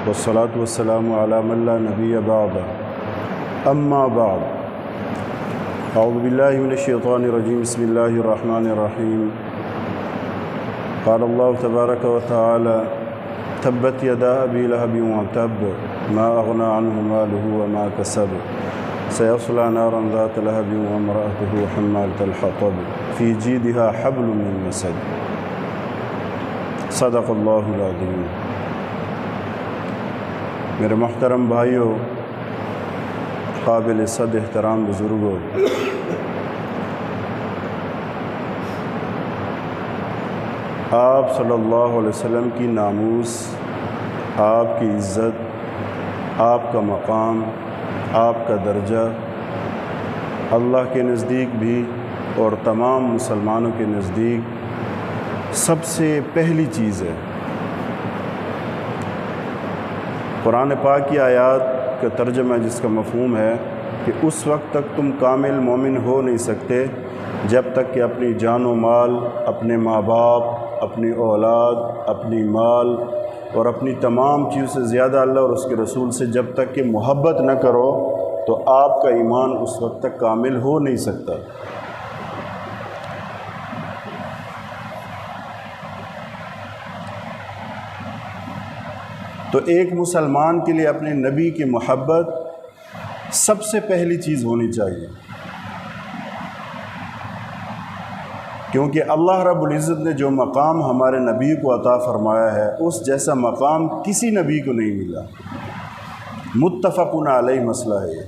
والصلاة والسلام على من لا نبي بعد اما بعد اعوذ باللہ من الشیطان الرجیم بسم اللہ الرحمن الرحیم قال اللہ تبارک و تعالی تبت یدا ابی لہب وتب ما اغنى عنہ مالہ وما کسب سیصلی نارا ذات لہب وامرأته حمالة الحطب فی جیدها حبل من مسد صدق اللہ العظیم۔ میرے محترم بھائیوں، قابل صد احترام بزرگوں، آپ صلی اللہ علیہ وسلم کی ناموس، آپ کی عزت، آپ کا مقام، آپ کا درجہ اللہ کے نزدیک بھی اور تمام مسلمانوں کے نزدیک سب سے پہلی چیز ہے۔ قرآن پاک کی آیات کا ترجمہ جس کا مفہوم ہے کہ اس وقت تک تم کامل مومن ہو نہیں سکتے جب تک کہ اپنی جان و مال، اپنے ماں باپ، اپنی اولاد، اپنی مال اور اپنی تمام چیزوں سے زیادہ اللہ اور اس کے رسول سے جب تک کہ محبت نہ کرو تو آپ کا ایمان اس وقت تک کامل ہو نہیں سکتا۔ تو ایک مسلمان کے لیے اپنے نبی کی محبت سب سے پہلی چیز ہونی چاہیے، کیونکہ اللہ رب العزت نے جو مقام ہمارے نبی کو عطا فرمایا ہے اس جیسا مقام کسی نبی کو نہیں ملا۔ متفقن علیہ مسئلہ ہے یہ۔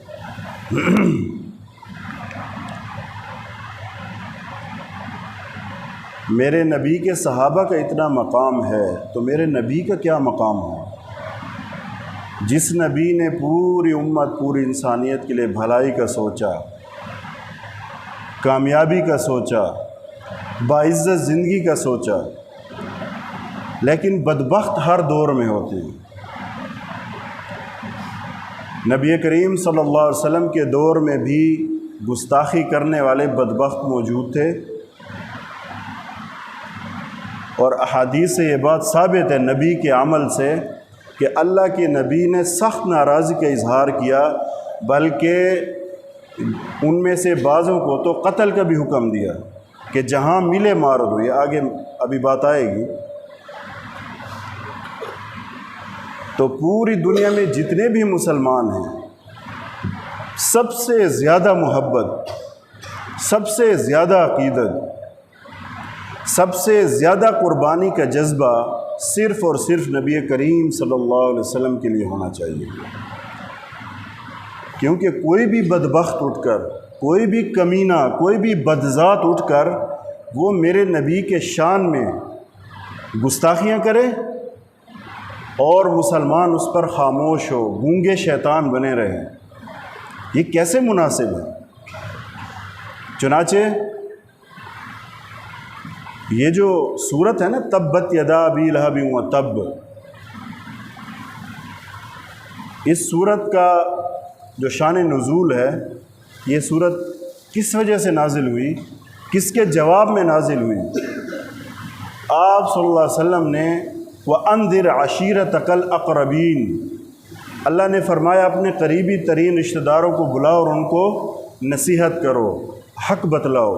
میرے نبی کے صحابہ کا اتنا مقام ہے تو میرے نبی کا کیا مقام ہے؟ جس نبی نے پوری امت، پوری انسانیت کے لیے بھلائی کا سوچا، کامیابی کا سوچا، باعزت زندگی کا سوچا، لیکن بدبخت ہر دور میں ہوتے ہیں۔ نبی کریم صلی اللہ علیہ وسلم کے دور میں بھی گستاخی کرنے والے بدبخت موجود تھے، اور احادیث سے یہ بات ثابت ہے نبی کے عمل سے کہ اللہ کے نبی نے سخت ناراضی کا اظہار کیا، بلکہ ان میں سے بعضوں کو تو قتل کا بھی حکم دیا کہ جہاں ملے مار دو۔ یہ آگے ابھی بات آئے گی۔ تو پوری دنیا میں جتنے بھی مسلمان ہیں سب سے زیادہ محبت، سب سے زیادہ عقیدت، سب سے زیادہ قربانی کا جذبہ صرف اور صرف نبی کریم صلی اللہ علیہ وسلم کے لیے ہونا چاہیے، کیونکہ کوئی بھی بدبخت اٹھ کر، کوئی بھی کمینہ، کوئی بھی بدذات اٹھ کر وہ میرے نبی کے شان میں گستاخیاں کرے اور مسلمان اس پر خاموش ہو، گونگے شیطان بنے رہے، یہ کیسے مناسب ہے؟ چنانچہ یہ جو صورت ہے نا، تبت یدا ابی لہب وتب، اس صورت کا جو شان نزول ہے، یہ صورت کس وجہ سے نازل ہوئی، کس کے جواب میں نازل ہوئی؟ آپ صلی اللہ علیہ وسلم نے وَأَنذِرْ عَشِيرَتَكَ الْأَقْرَبِينَ، اللہ نے فرمایا اپنے قریبی ترین رشتہ داروں کو بلاؤ اور ان کو نصیحت کرو، حق بتلاؤ،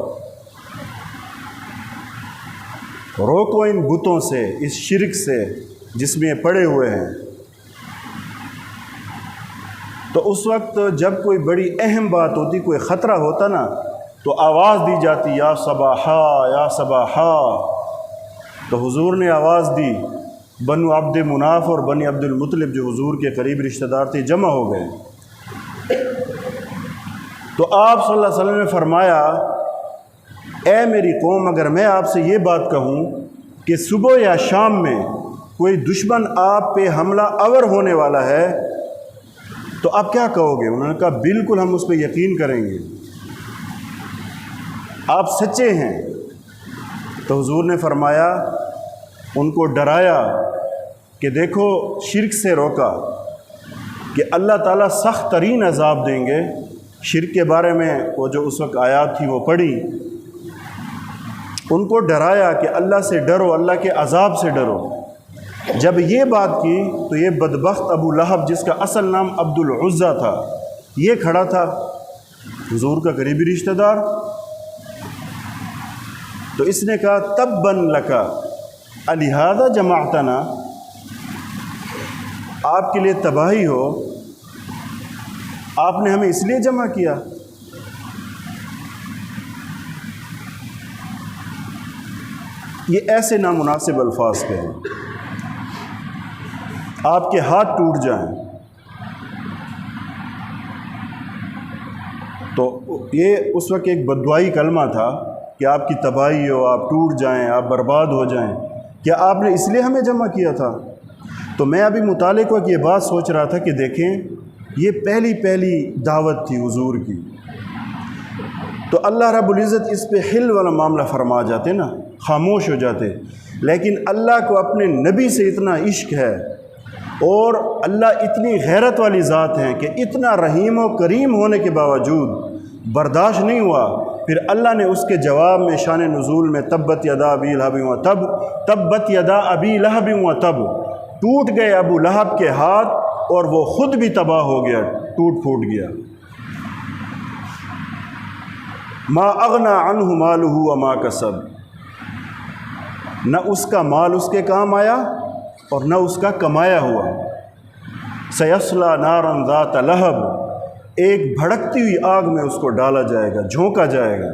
روکو ان بتوں سے، اس شرک سے جس میں پڑے ہوئے ہیں۔ تو اس وقت جب کوئی بڑی اہم بات ہوتی، کوئی خطرہ ہوتا نا، تو آواز دی جاتی، یا صباحا یا صباحا۔ تو حضور نے آواز دی، بنو عبد مناف اور بنی عبد المطلب جو حضور کے قریب رشتہ دار تھے جمع ہو گئے۔ تو آپ صلی اللہ علیہ وسلم نے فرمایا، اے میری قوم، اگر میں آپ سے یہ بات کہوں کہ صبح یا شام میں کوئی دشمن آپ پہ حملہ آور ہونے والا ہے تو آپ کیا کہو گے؟ انہوں نے کہا بالکل ہم اس پہ یقین کریں گے، آپ سچے ہیں۔ تو حضور نے فرمایا، ان کو ڈرایا کہ دیکھو شرک سے روکا کہ اللہ تعالیٰ سخت ترین عذاب دیں گے۔ شرک کے بارے میں وہ جو اس وقت آیات تھی وہ پڑھی، ان کو ڈرایا کہ اللہ سے ڈرو، اللہ کے عذاب سے ڈرو۔ جب یہ بات کی تو یہ بدبخت ابو لہب، جس کا اصل نام عبد العزیٰ تھا، یہ کھڑا تھا، حضور کا قریبی رشتہ دار۔ تو اس نے کہا تباً لکا الہذا جمعتنا، آپ کے لیے تباہی ہو، آپ نے ہمیں اس لیے جمع کیا۔ یہ ایسے نامناسب الفاظ کہیں، آپ کے ہاتھ ٹوٹ جائیں۔ تو یہ اس وقت ایک بددعائی کلمہ تھا کہ آپ کی تباہی ہو، آپ ٹوٹ جائیں، آپ برباد ہو جائیں، کیا آپ نے اس لیے ہمیں جمع کیا تھا؟ تو میں ابھی متعلق وقت یہ بات سوچ رہا تھا کہ دیکھیں، یہ پہلی دعوت تھی حضور کی، تو اللہ رب العزت اس پہ حل والا معاملہ فرما جاتے نا، خاموش ہو جاتے، لیکن اللہ کو اپنے نبی سے اتنا عشق ہے اور اللہ اتنی غیرت والی ذات ہیں کہ اتنا رحیم و کریم ہونے کے باوجود برداشت نہیں ہوا۔ پھر اللہ نے اس کے جواب میں شان نزول میں تبت یدا ابی لہب و تب، تبت یدا ابی لہب و تب، ٹوٹ گئے ابو لہب کے ہاتھ اور وہ خود بھی تباہ ہو گیا، ٹوٹ پھوٹ گیا۔ ما اغنا عنہ مالہ وما کسب، نہ اس کا مال اس کے کام آیا اور نہ اس کا کمایا ہوا۔ سیصلی نارا ذات لہب، ایک بھڑکتی ہوئی آگ میں اس کو ڈالا جائے گا، جھونکا جائے گا۔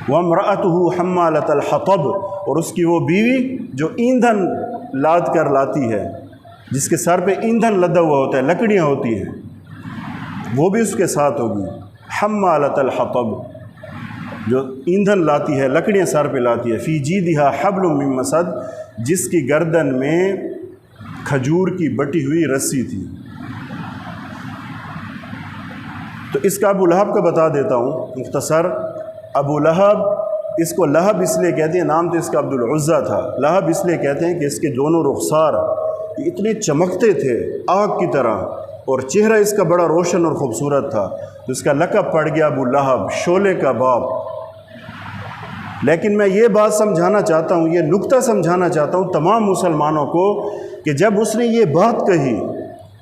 وامرأتہ حمالۃ الحطب، اور اس کی وہ بیوی جو ایندھن لاد کر لاتی ہے، جس کے سر پہ ایندھن لدا ہوا ہوتا ہے، لکڑیاں ہوتی ہیں، وہ بھی اس کے ساتھ ہوگی۔ حمالۃ الحطب، جو ایندھن لاتی ہے، لکڑیاں سر پہ لاتی ہے۔ فی جیدہا حبل من مسد، جس کی گردن میں کھجور کی بٹی ہوئی رسی تھی۔ تو اس کا ابو لہب کا بتا دیتا ہوں مختصر۔ ابو لہب، اس کو لہب اس لیے کہتے ہیں، نام تو اس کا عبد العزیٰ تھا، لہب اس لیے کہتے ہیں کہ اس کے دونوں رخسار اتنے چمکتے تھے آگ کی طرح، اور چہرہ اس کا بڑا روشن اور خوبصورت تھا، تو اس کا لقب پڑ گیا ابو لہب، شعلے کا باپ۔ لیکن میں یہ بات سمجھانا چاہتا ہوں، یہ نکتہ سمجھانا چاہتا ہوں تمام مسلمانوں کو، کہ جب اس نے یہ بات کہی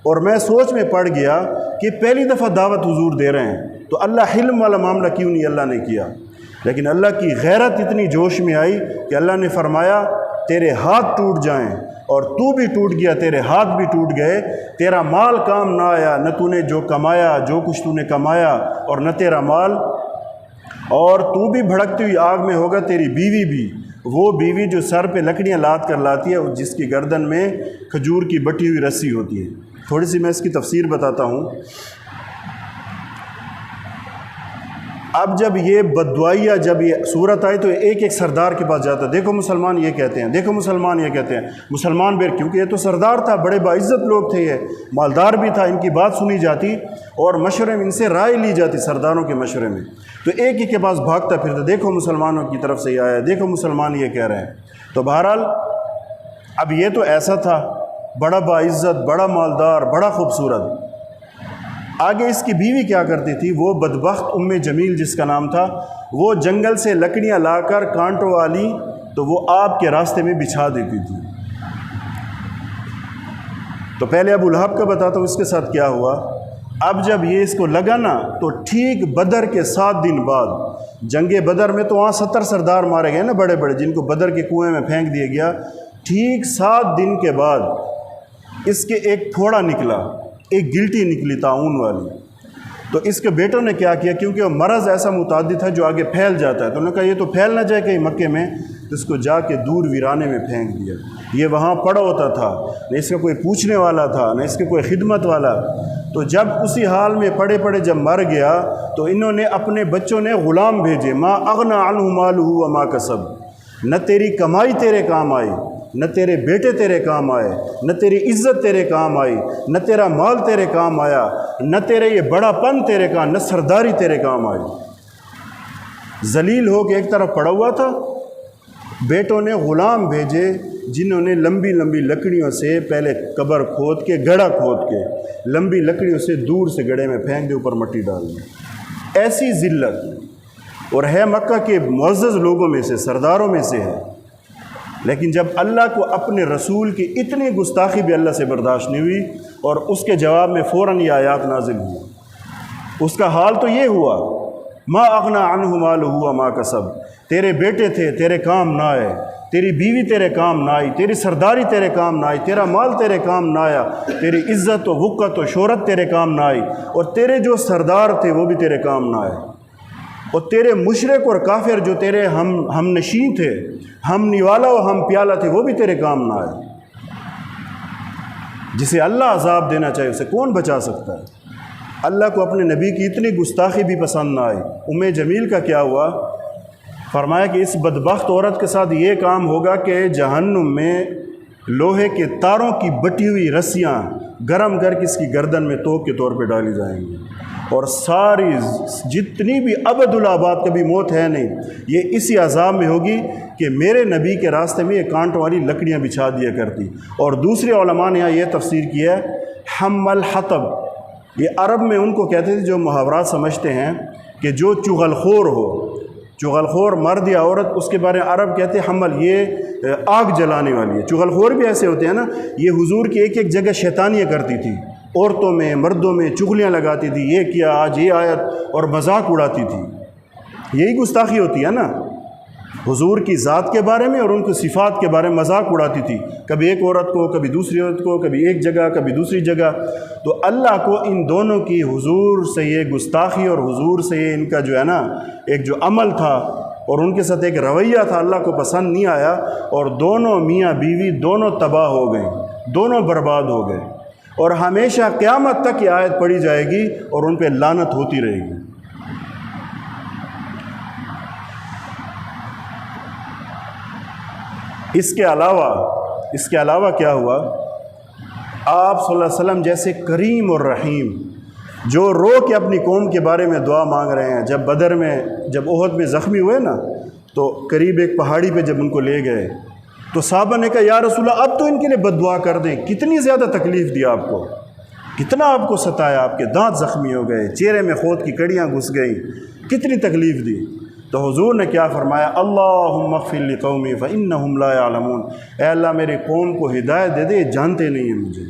اور میں سوچ میں پڑ گیا کہ پہلی دفعہ دعوت حضور دے رہے ہیں، تو اللہ حلم والا معاملہ کیوں نہیں اللہ نے کیا؟ لیکن اللہ کی غیرت اتنی جوش میں آئی کہ اللہ نے فرمایا تیرے ہاتھ ٹوٹ جائیں، اور تو بھی ٹوٹ گیا، تیرے ہاتھ بھی ٹوٹ گئے، تیرا مال کام نہ آیا، نہ تو نے جو کمایا، جو کچھ تو نے کمایا، اور نہ تیرا مال، اور تو بھی بھڑکتی ہوئی آگ میں ہوگا، تیری بیوی بھی، وہ بیوی جو سر پہ لکڑیاں لاد کر لاتی ہے، جس کی گردن میں کھجور کی بٹی ہوئی رسی ہوتی ہے۔ تھوڑی سی میں اس کی تفسیر بتاتا ہوں۔ اب جب یہ بددعائیہ، جب یہ صورت آئی تو ایک ایک سردار کے پاس جاتا، دیکھو مسلمان یہ کہتے ہیں، دیکھو مسلمان یہ کہتے ہیں، مسلمان بیر، کیونکہ یہ تو سردار تھا، بڑے باعزت لوگ تھے، یہ مالدار بھی تھا، ان کی بات سنی جاتی اور مشورے میں ان سے رائے لی جاتی، سرداروں کے مشورے میں۔ تو ایک ہی کے پاس بھاگتا پھرتا، دیکھو مسلمانوں کی طرف سے یہ آیا، دیکھو مسلمان یہ کہہ رہے ہیں۔ تو بہرحال اب یہ تو ایسا تھا، بڑا باعزت، بڑا مالدار، بڑا خوبصورت۔ آگے اس کی بیوی کیا کرتی تھی؟ وہ بدبخت ام جمیل جس کا نام تھا، وہ جنگل سے لکڑیاں لا کر کانٹوں والی تو وہ آپ کے راستے میں بچھا دیتی تھی۔ تو پہلے ابو لہب کا بتاتا ہوں اس کے ساتھ کیا ہوا۔ اب جب یہ اس کو لگا نا، تو ٹھیک بدر کے 7 دن بعد، جنگ بدر میں تو وہاں 70 سردار مارے گئے نا، بڑے بڑے، جن کو بدر کے کنویں میں پھینک دیا گیا۔ ٹھیک 7 دن کے بعد اس کے ایک پھوڑا نکلا، ایک گلٹی نکلی طاعون والی۔ تو اس کے بیٹوں نے کیا کیا، کیونکہ وہ مرض ایسا متعدد ہے جو آگے پھیل جاتا ہے، تو انہوں نے کہا یہ تو پھیل نہ جائے کہیں مکے میں، تو اس کو جا کے دور ویرانے میں پھینک دیا۔ یہ وہاں پڑا ہوتا تھا، نہ اس کا کوئی پوچھنے والا تھا، نہ اس کے کوئی خدمت والا۔ تو جب اسی حال میں پڑے پڑے جب مر گیا، تو انہوں نے اپنے بچوں نے غلام بھیجے، ما اغنا عنہ مالہ وما کسب، نہ تیری کمائی تیرے کام آئی، نہ تیرے بیٹے تیرے کام آئے، نہ تیری عزت تیرے کام آئی، نہ تیرا مال تیرے کام آیا، نہ تیرے یہ بڑا پن تیرے کام، نہ سرداری تیرے کام آئی۔ ذلیل ہو کے ایک طرف پڑا ہوا تھا۔ بیٹوں نے غلام بھیجے جنہوں نے لمبی لمبی لکڑیوں سے پہلے قبر کھود کے، گڑھا کھود کے لمبی لکڑیوں سے دور سے گڑھے میں پھینک دے، اوپر مٹی ڈال دی۔ ایسی ذلت، اور ہے مکہ کے معزز لوگوں میں سے، سرداروں میں سے ہے۔ لیکن جب اللہ کو اپنے رسول کی اتنی گستاخی بھی اللہ سے برداشت نہیں ہوئی اور اس کے جواب میں فوراً یہ آیات نازل ہوئی۔ اس کا حال تو یہ ہوا، ما اغنا عنہ مالہ وما کسب، تیرے بیٹے تھے تیرے کام نہ آئے، تیری بیوی تیرے کام نہ آئی، تیری سرداری تیرے کام نہ آئی، تیرا مال تیرے کام نہ آیا، تیری عزت و وقت و شہرت تیرے کام نہ آئی، اور تیرے جو سردار تھے وہ بھی تیرے کام نہ آئے، اور تیرے مشرک اور کافر جو تیرے ہم نشین تھے، ہم نوالا و ہم پیالہ تھے، وہ بھی تیرے کام نہ آئے۔ جسے اللہ عذاب دینا چاہے اسے کون بچا سکتا ہے؟ اللہ کو اپنے نبی کی اتنی گستاخی بھی پسند نہ آئی۔ جمیل کا کیا ہوا؟ فرمایا کہ اس بدبخت عورت کے ساتھ یہ کام ہوگا کہ جہنم میں لوہے کے تاروں کی بٹی ہوئی رسیاں گرم کر کے اس کی گردن میں توپ کے طور پہ ڈالی جائیں گی، اور ساری جتنی بھی ابدالآباد کبھی موت ہے نہیں، یہ اسی عذاب میں ہوگی کہ میرے نبی کے راستے میں یہ کانٹوں والی لکڑیاں بچھا دیا کرتی۔ اور دوسرے علماء نے یہاں یہ تفسیر کی ہے، حم الحطب، یہ عرب میں ان کو کہتے تھے جو محاورات سمجھتے ہیں کہ جو چغل خور ہو، چغل خور مرد یا عورت، اس کے بارے میں عرب کہتے ہیں حمل، یہ آگ جلانے والی ہے۔ چغل خور بھی ایسے ہوتے ہیں نا، یہ حضور کی ایک ایک جگہ شیطانیاں کرتی تھی، عورتوں میں مردوں میں چغلیاں لگاتی تھی، یہ کیا آج یہ آیت، اور مذاق اڑاتی تھی۔ یہی گستاخی ہوتی ہے نا، حضور کی ذات کے بارے میں اور ان کی صفات کے بارے میں مذاق اڑاتی تھی، کبھی ایک عورت کو، کبھی دوسری عورت کو، کبھی ایک جگہ کبھی دوسری جگہ۔ تو اللہ کو ان دونوں کی، حضور سے یہ گستاخی اور حضور سے یہ ان کا جو ہے نا ایک جو عمل تھا اور ان کے ساتھ ایک رویہ تھا، اللہ کو پسند نہیں آیا، اور دونوں میاں بیوی دونوں تباہ ہو گئے، دونوں برباد ہو گئے، اور ہمیشہ قیامت تک یہ آیت پڑھی جائے گی اور ان پہ لعنت ہوتی رہے گی۔ اس کے علاوہ کیا ہوا؟ آپ صلی اللہ علیہ وسلم جیسے کریم اور رحیم جو رو کے اپنی قوم کے بارے میں دعا مانگ رہے ہیں، جب بدر میں، جب احد میں زخمی ہوئے نا، تو قریب ایک پہاڑی پہ جب ان کو لے گئے تو صحابہ نے کہا یا رسول اللہ اب تو ان کے لیے بد دعا کر دیں، کتنی زیادہ تکلیف دی آپ کو، کتنا آپ کو ستایا، آپ کے دانت زخمی ہو گئے، چہرے میں خود کی کڑیاں گھس گئیں، کتنی تکلیف دی۔ تو حضور نے کیا فرمایا؟ اللہم اغفر لقومی فانہم لا یعلمون، اے اللہ میری قوم کو ہدایت دے دے، جانتے نہیں ہیں مجھے۔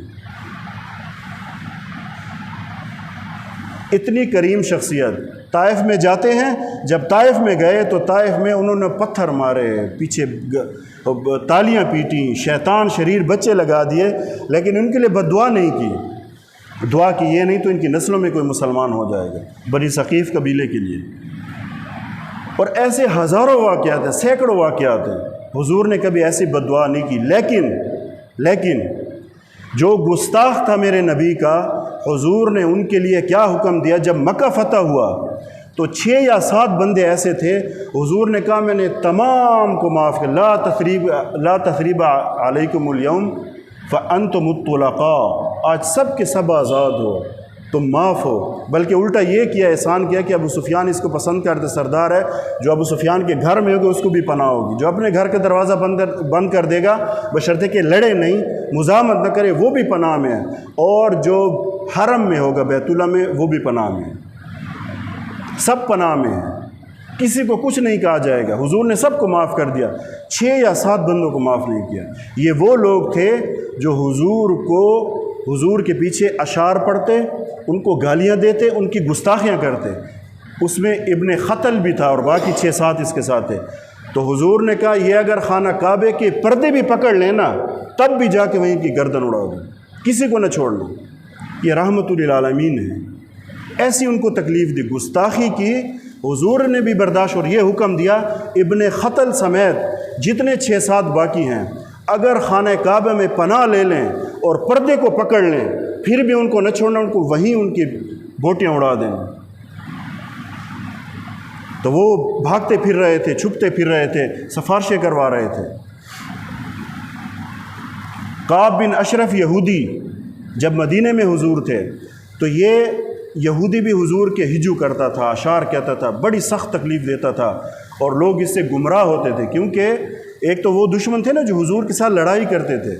اتنی کریم شخصیت، طائف میں جاتے ہیں، جب طائف میں گئے تو طائف میں انہوں نے پتھر مارے، پیچھے تالیاں پیٹیں، شیطان شریر بچے لگا دیے، لیکن ان کے لیے بد دعا نہیں کی، دعا کی یہ نہیں تو ان کی نسلوں میں کوئی مسلمان ہو جائے گا، بنی ثقیف قبیلے کے لیے۔ اور ایسے ہزاروں واقعات ہیں، سینکڑوں واقعات ہیں، حضور نے کبھی ایسی بد دعا نہیں کی۔ لیکن جو گستاخ تھا میرے نبی کا، حضور نے ان کے لیے کیا حکم دیا؟ جب مکہ فتح ہوا تو 6 یا 7 بندے ایسے تھے، حضور نے کہا میں نے تمام کو معاف کر، لا تثریب علیکم اليوم فانتم الطلقاء، آج سب کے سب آزاد ہو، تم معاف ہو۔ بلکہ الٹا یہ کیا، احسان کیا کہ ابو سفیان اس کو پسند کرتے، سردار ہے، جو ابو سفیان کے گھر میں ہوگا اس کو بھی پناہ ہوگی، جو اپنے گھر کا دروازہ بند کر دے گا بشرطے کہ لڑے نہیں، مزاحمت نہ کرے، وہ بھی پناہ میں ہے، اور جو حرم میں ہوگا بیت اللہ میں وہ بھی پناہ میں ہے، سب پناہ میں ہے، کسی کو کچھ نہیں کہا جائے گا۔ حضور نے سب کو معاف کر دیا، 6 یا 7 بندوں کو معاف نہیں کیا۔ یہ وہ لوگ تھے جو حضور کے پیچھے اشعار پڑھتے، ان کو گالیاں دیتے، ان کی گستاخیاں کرتے۔ اس میں ابن خطل بھی تھا اور باقی 6-7 اس کے ساتھ تھے۔ تو حضور نے کہا یہ اگر خانہ کعبے کے پردے بھی پکڑ لیں نا، تب بھی جا کے وہیں کی گردن اڑا دیں، کسی کو نہ چھوڑنا۔ یہ رحمت للعالمین ہے۔ ایسی ان کو تکلیف دی، گستاخی کی، حضور نے بھی برداشت، اور یہ حکم دیا ابن خطل سمیت جتنے 6-7 باقی ہیں اگر خانہ کعبہ میں پناہ لے لیں اور پردے کو پکڑ لیں پھر بھی ان کو نہ چھوڑنا، ان کو وہیں ان کی بوٹیاں اڑا دیں۔ تو وہ بھاگتے پھر رہے تھے، چھپتے پھر رہے تھے، سفارشیں کروا رہے تھے۔ کعب بن اشرف یہودی جب مدینے میں حضور تھے تو یہ یہودی بھی حضور کے ہجو کرتا تھا، اشعار کہتا تھا، بڑی سخت تکلیف دیتا تھا، اور لوگ اس سے گمراہ ہوتے تھے، کیونکہ ایک تو وہ دشمن تھے نا جو حضور کے ساتھ لڑائی کرتے تھے،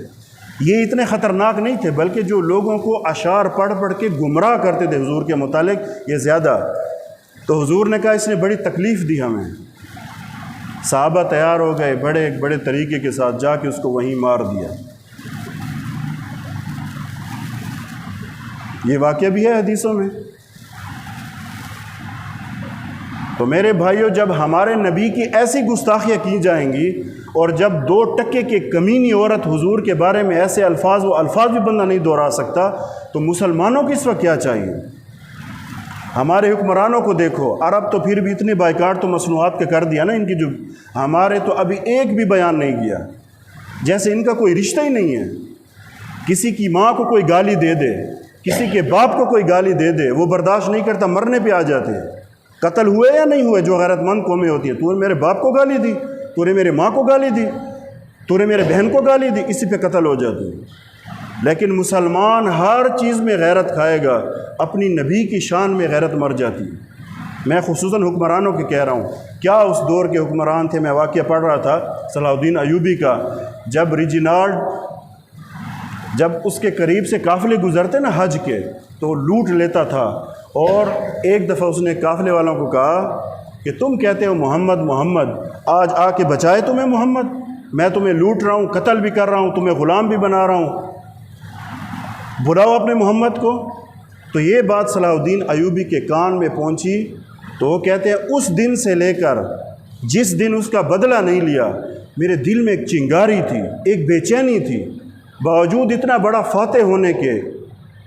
یہ اتنے خطرناک نہیں تھے، بلکہ جو لوگوں کو اشعار پڑھ کے گمراہ کرتے تھے حضور کے متعلق، یہ زیادہ۔ تو حضور نے کہا اس نے بڑی تکلیف دی ہمیں، صحابہ تیار ہو گئے، ایک بڑے طریقے کے ساتھ جا کے اس کو وہیں مار دیا۔ یہ واقعہ بھی ہے حدیثوں میں۔ تو میرے بھائیوں، جب ہمارے نبی کی ایسی گستاخیاں کی جائیں گی، اور جب 2 ٹکے کی کمینی عورت حضور کے بارے میں ایسے الفاظ، وہ الفاظ بھی بندہ نہیں دہرا سکتا، تو مسلمانوں کی اس وقت کیا چاہیے؟ ہمارے حکمرانوں کو دیکھو، عرب تو پھر بھی اتنے بائیکاٹ تو مصنوعات کا کر دیا نا ان کی، جو ہمارے تو ابھی ایک بھی بیان نہیں کیا، جیسے ان کا کوئی رشتہ ہی نہیں ہے۔ کسی کی ماں کو کوئی گالی دے دے، کسی کے باپ کو کوئی گالی دے دے، وہ برداشت نہیں کرتا، مرنے پہ آ جاتے ہیں۔ قتل ہوئے یا نہیں ہوئے، جو غیرت مند قومیں ہوتی ہیں، تو نے میرے باپ کو گالی دی، تو نے میرے ماں کو گالی دی، تو نے میرے بہن کو گالی دی، اسی پہ قتل ہو جاتے ہیں۔ لیکن مسلمان ہر چیز میں غیرت کھائے گا، اپنی نبی کی شان میں غیرت مر جاتی ہے۔ میں خصوصاً حکمرانوں کی کہہ رہا ہوں، کیا اس دور کے حکمران تھے۔ میں واقعہ پڑھ رہا تھا صلاح الدین ایوبی کا، جب ریجینالڈ، جب اس کے قریب سے قافلے گزرتے نا حج کے، تو وہ لوٹ لیتا تھا، اور ایک دفعہ اس نے قافلے والوں کو کہا کہ تم کہتے ہو محمد محمد، آج آ کے بچائے تمہیں محمد، میں تمہیں لوٹ رہا ہوں، قتل بھی کر رہا ہوں، تمہیں غلام بھی بنا رہا ہوں، بلاؤ اپنے محمد کو۔ تو یہ بات صلاح الدین ایوبی کے کان میں پہنچی، تو وہ کہتے ہیں اس دن سے لے کر جس دن اس کا بدلہ نہیں لیا، میرے دل میں ایک چنگاری تھی، ایک بے چینی تھی، باوجود اتنا بڑا فاتح ہونے کے،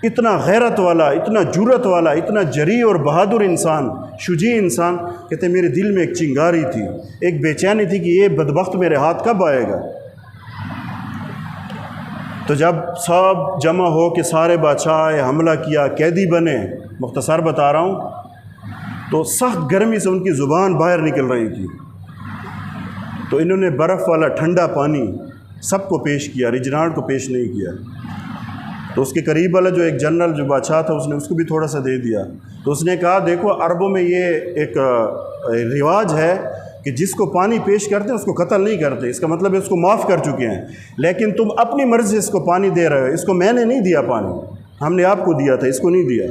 اتنا غیرت والا، اتنا جرأت والا، اتنا جری اور بہادر انسان، شجاع انسان، کہتے میرے دل میں ایک چنگاری تھی، ایک بے چینی تھی کہ یہ بدبخت میرے ہاتھ کب آئے گا۔ تو جب سب جمع ہو کے سارے بادشاہ حملہ کیا، قیدی بنے، مختصر بتا رہا ہوں، تو سخت گرمی سے ان کی زبان باہر نکل رہی تھی، تو انہوں نے برف والا ٹھنڈا پانی سب کو پیش کیا، ریجینالڈ کو پیش نہیں کیا۔ تو اس کے قریب والا جو ایک جنرل جو بادشاہ تھا، اس نے اس کو بھی تھوڑا سا دے دیا۔ تو اس نے کہا دیکھو عربوں میں یہ ایک رواج ہے کہ جس کو پانی پیش کرتے ہیں اس کو قتل نہیں کرتے، اس کا مطلب ہے اس کو معاف کر چکے ہیں، لیکن تم اپنی مرضی سے اس کو پانی دے رہے ہو، اس کو میں نے نہیں دیا پانی، ہم نے آپ کو دیا تھا، اس کو نہیں دیا۔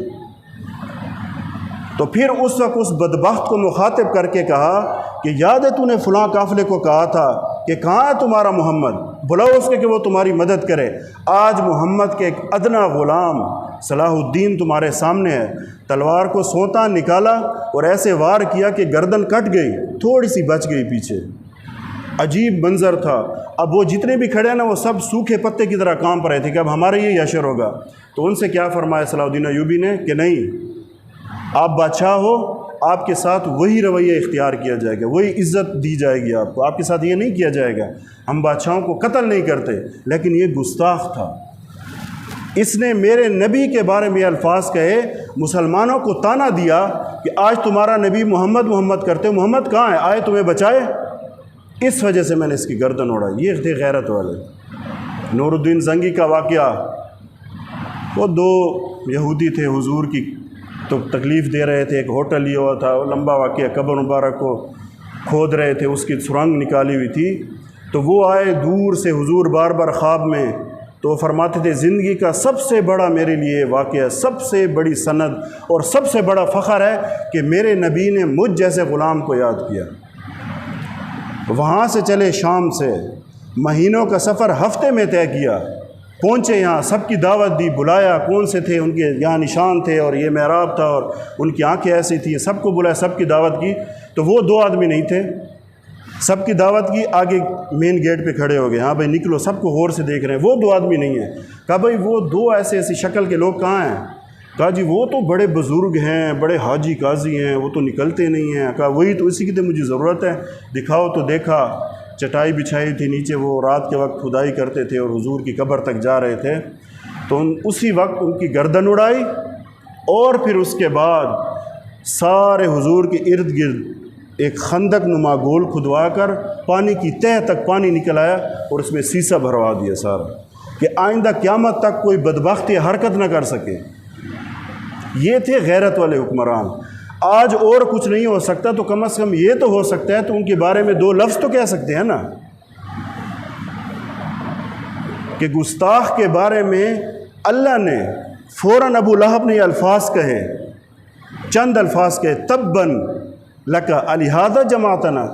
تو پھر اس وقت اس بدبخت کو مخاطب کر کے کہا کہ یاد ہے تو نے فلاں قافلے کو کہا تھا کہ کہاں ہے تمہارا محمد، بلاؤ اس کے کہ وہ تمہاری مدد کرے۔ آج محمد کے ایک ادنا غلام صلاح الدین تمہارے سامنے ہے، تلوار کو سونتا نکالا اور ایسے وار کیا کہ گردن کٹ گئی، تھوڑی سی بچ گئی پیچھے۔ عجیب منظر تھا۔ اب وہ جتنے بھی کھڑے ہیں نا، وہ سب سوکھے پتے کی طرح کانپ رہے تھے کہ اب ہمارا یہ اشر ہوگا۔ تو ان سے کیا فرمایا صلاح الدین ایوبی نے کہ نہیں، آپ بادشاہ ہو، آپ کے ساتھ وہی رویہ اختیار کیا جائے گا، وہی عزت دی جائے گی آپ کو، آپ کے ساتھ یہ نہیں کیا جائے گا۔ ہم بادشاہوں کو قتل نہیں کرتے، لیکن یہ گستاخ تھا، اس نے میرے نبی کے بارے میں الفاظ کہے، مسلمانوں کو تانا دیا کہ آج تمہارا نبی محمد محمد کرتے ہو، محمد کہاں ہے، آئے تمہیں بچائے۔ اس وجہ سے میں نے اس کی گردن اڑائی۔ یہ تھے غیرت والے۔ نور الدین زنگی کا واقعہ، وہ 2 یہودی تھے حضور کی تو تکلیف دے رہے تھے، ایک ہوٹل لیا ہوا تھا، وہ لمبا واقعہ، قبر مبارک کو کھود رہے تھے، اس کی سرنگ نکالی ہوئی تھی، تو وہ آئے دور سے حضور بار بار خواب میں، تو وہ فرماتے تھے زندگی کا سب سے بڑا میرے لیے واقعہ، سب سے بڑی سند اور سب سے بڑا فخر ہے کہ میرے نبی نے مجھ جیسے غلام کو یاد کیا۔ وہاں سے چلے شام سے، مہینوں کا سفر ہفتے میں طے کیا، پہنچے یہاں، سب کی دعوت دی، بلایا، کون سے تھے ان کے یہاں نشان تھے، اور یہ محراب تھا، اور ان کی آنکھیں ایسی تھیں، سب کو بلایا، سب کی دعوت کی۔ تو وہ 2 آدمی نہیں تھے، سب کی دعوت کی، آگے مین گیٹ پہ کھڑے ہو گئے، ہاں بھائی نکلو، سب کو غور سے دیکھ رہے ہیں، وہ 2 آدمی نہیں ہیں۔ کہا بھائی وہ 2 ایسی شکل کے لوگ کہاں ہیں؟ کہا جی وہ تو بڑے بزرگ ہیں، بڑے حاجی قاضی ہیں، وہ تو نکلتے نہیں ہیں۔ کہا وہی تو، اسی کی تو مجھے ضرورت ہے، دکھاؤ۔ تو دیکھا، چٹائی بچھائی تھی نیچے، وہ رات کے وقت کھدائی کرتے تھے اور حضور کی قبر تک جا رہے تھے، تو اسی وقت ان کی گردن اڑائی، اور پھر اس کے بعد سارے حضور کے ارد گرد ایک خندق نما گول کھدوا کر پانی کی تہہ تک پانی نکل آیا، اور اس میں سیسا بھروا دیا سارا، کہ آئندہ قیامت تک کوئی بدبخت یہ حرکت نہ کر سکے۔ یہ تھے غیرت والے حکمران۔ آج اور کچھ نہیں ہو سکتا تو کم از کم یہ تو ہو سکتا ہے، تو ان کے بارے میں 2 لفظ تو کہہ سکتے ہیں نا، کہ گستاخ کے بارے میں اللہ نے فوراً ابو لہب نے یہ الفاظ کہے، چند الفاظ کہے، تباً لک الہذا جماعتنا،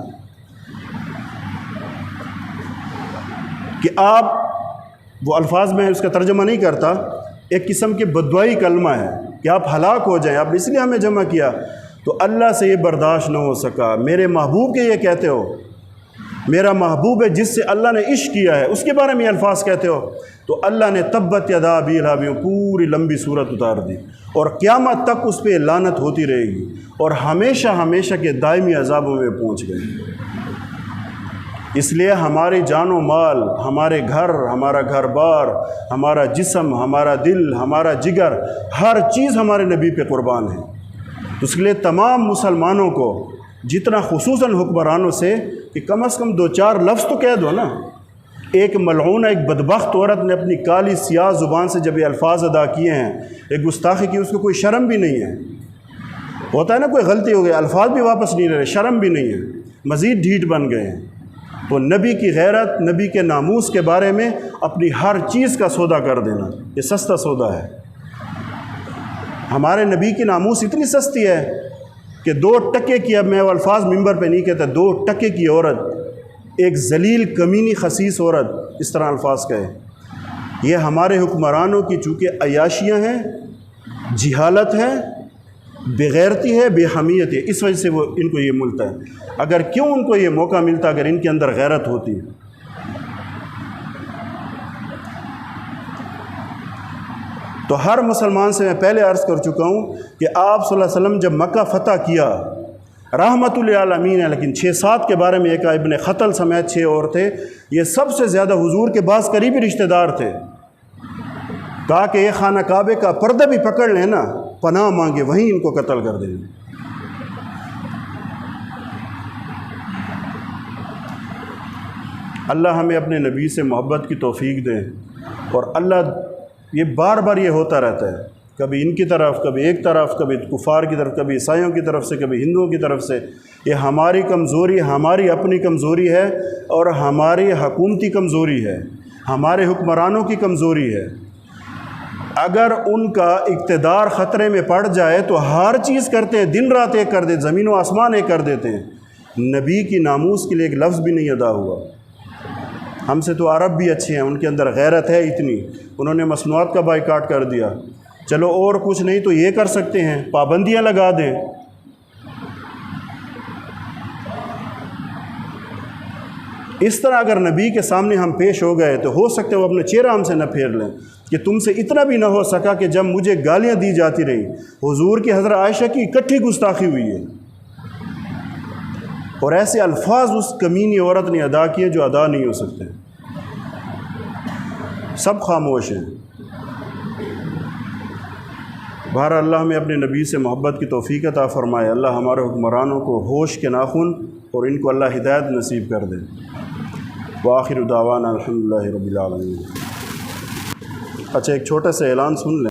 کہ آپ وہ الفاظ میں اس کا ترجمہ نہیں کرتا، ایک قسم کے بددعائی کلمہ ہے کہ آپ ہلاک ہو جائیں، آپ اس لیے ہمیں جمع کیا، تو اللہ سے یہ برداشت نہ ہو سکا۔ میرے محبوب کے یہ کہتے ہو، میرا محبوب ہے جس سے اللہ نے عشق کیا ہے، اس کے بارے میں یہ الفاظ کہتے ہو، تو اللہ نے تبت یدا ابی لہب پوری لمبی صورت اتار دی، اور قیامت تک اس پہ لعنت ہوتی رہے گی، اور ہمیشہ ہمیشہ کے دائمی عذابوں میں پہنچ گئی۔ اس لیے ہماری جان و مال، ہمارے گھر، ہمارا گھر بار، ہمارا جسم، ہمارا دل، ہمارا جگر، ہر چیز ہمارے نبی پہ قربان ہے۔ تو اس کے لیے تمام مسلمانوں کو، جتنا خصوصاً حکمرانوں سے، کہ کم از کم 2-4 لفظ تو کہہ دو نا۔ ایک ملعونہ، ایک بدبخت عورت نے اپنی کالی سیاہ زبان سے جب یہ الفاظ ادا کیے ہیں، ایک گستاخی کی، اس کو کوئی شرم بھی نہیں ہے۔ ہوتا ہے نا کوئی غلطی ہو گئی، الفاظ بھی واپس نہیں لے رہے، شرم بھی نہیں ہے، مزید ڈھیٹ بن گئے ہیں۔ تو نبی کی غیرت، نبی کے ناموس کے بارے میں اپنی ہر چیز کا سودا کر دینا، یہ سستا سودا ہے۔ ہمارے نبی کی ناموس اتنی سستی ہے کہ 2 ٹکے کی، اب میں وہ الفاظ ممبر پہ نہیں کہتا، 2 ٹکے کی عورت، ایک ذلیل کمینی خسیس عورت اس طرح الفاظ کہے۔ یہ ہمارے حکمرانوں کی چونکہ عیاشیاں ہیں، جہالت ہے، بغیرتی ہے، بے حمیت ہے، اس وجہ سے وہ ان کو یہ ملتا ہے۔ اگر کیوں ان کو یہ موقع ملتا، اگر ان کے اندر غیرت ہوتی۔ تو ہر مسلمان سے میں پہلے عرض کر چکا ہوں کہ آپ صلی اللہ علیہ وسلم جب مکہ فتح کیا، رحمت للعالمین ہے، لیکن 6-7 کے بارے میں ایک ابن خطل سمیت 6 اور تھے، یہ سب سے زیادہ حضور کے بعض قریبی رشتہ دار تھے۔ کہا کہ یہ خانہ کعبے کا پردہ بھی پکڑ لیں نا، پناہ مانگے، وہیں ان کو قتل کر دیں۔ اللہ ہمیں اپنے نبی سے محبت کی توفیق دے، اور اللہ، یہ بار بار یہ ہوتا رہتا ہے، کبھی ان کی طرف، کبھی ایک طرف، کبھی کفار کی طرف، کبھی عیسائیوں کی طرف سے، کبھی ہندوؤں کی طرف سے۔ یہ ہماری کمزوری، ہماری اپنی کمزوری ہے، اور ہماری حکومتی کمزوری ہے، ہمارے حکمرانوں کی کمزوری ہے۔ اگر ان کا اقتدار خطرے میں پڑ جائے تو ہر چیز کرتے ہیں، دن رات ایک کر دیتے، زمین و آسمان ایک کر دیتے ہیں۔ نبی کی ناموس کے لیے ایک لفظ بھی نہیں ادا ہوا۔ ہم سے تو عرب بھی اچھے ہیں، ان کے اندر غیرت ہے اتنی، انہوں نے مصنوعات کا بائیکاٹ کر دیا۔ چلو اور کچھ نہیں تو یہ کر سکتے ہیں، پابندیاں لگا دیں۔ اس طرح اگر نبی کے سامنے ہم پیش ہو گئے تو ہو سکتے وہ اپنے چہرہ ہم سے نہ پھیر لیں، کہ تم سے اتنا بھی نہ ہو سکا کہ جب مجھے گالیاں دی جاتی رہی، حضور کی حضرت عائشہ کی اکٹھی گستاخی ہوئی ہے، اور ایسے الفاظ اس کمینی عورت نے ادا کیے جو ادا نہیں ہو سکتے، سب خاموش ہیں۔ بہر اللہ ہمیں اپنے نبی سے محبت کی توفیق عطا فرمائے، اللہ ہمارے حکمرانوں کو ہوش کے ناخن، اور ان کو اللہ ہدایت نصیب کر دے۔ وآخر دعوانا الحمدللہ رب العالمین۔ اچھا، ایک چھوٹا سا اعلان سن لیں۔